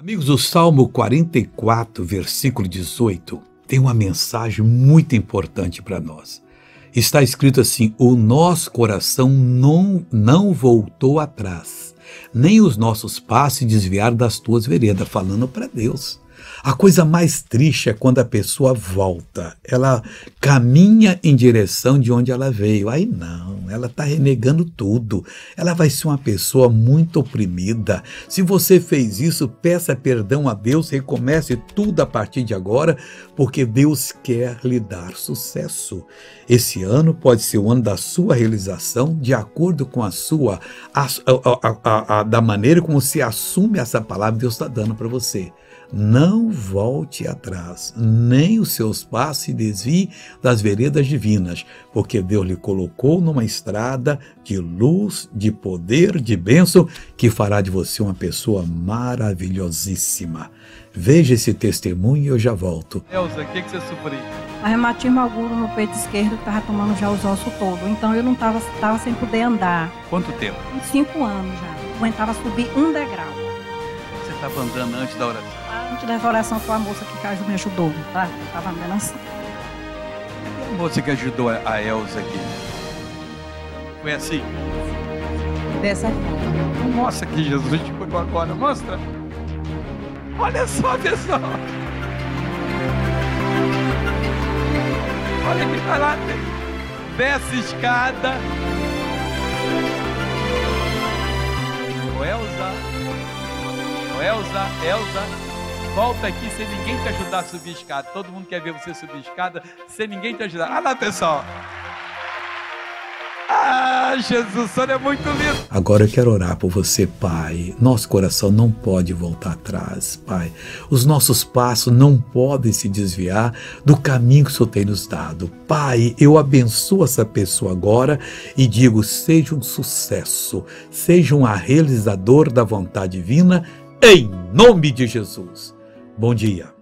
Amigos, o Salmo 44, versículo 18, tem uma mensagem muito importante para nós. Está escrito assim: o nosso coração não voltou atrás, nem os nossos passos se desviaram das tuas veredas, falando para Deus. A coisa mais triste é quando a pessoa volta, ela caminha em direção de onde ela veio. Aí não, ela está renegando tudo, ela vai ser uma pessoa muito oprimida. Se você fez isso, peça perdão a Deus, recomece tudo a partir de agora, porque Deus quer lhe dar sucesso. Esse ano pode ser o ano da sua realização, de acordo com a sua, da maneira como se assume essa palavra que Deus está dando para você. Não volte atrás, nem os seus passos se desviem das veredas divinas, porque Deus lhe colocou numa estrada de luz, de poder, de bênção, que fará de você uma pessoa maravilhosíssima. Veja esse testemunho e eu já volto. Elza, o que você sofreu? A reumatismo agudo no peito esquerdo que estava tomando já os ossos todos, então eu não estava sem poder andar. Quanto tempo? Uns 5 anos já, aguentava subir um degrau. Você estava andando antes da oração? Antes dessa oração foi a moça que me ajudou, tá? Estava andando assim. A moça que ajudou a Elza aqui, foi assim? Dessa forma. Mostra que Jesus te pegou agora, mostra. Olha só, pessoal. Olha que tá lá, desce a escada. Elza, volta aqui sem ninguém te ajudar a subir a escada. Todo mundo quer ver você subir a escada sem ninguém te ajudar. Olha lá, pessoal. Ah, Jesus, o Senhor é muito lindo. Agora eu quero orar por você, Pai. Nosso coração não pode voltar atrás, Pai. Os nossos passos não podem se desviar do caminho que o Senhor tem nos dado. Pai, eu abençoo essa pessoa agora e digo: seja um sucesso, seja um realizador da vontade divina, em nome de Jesus. Bom dia.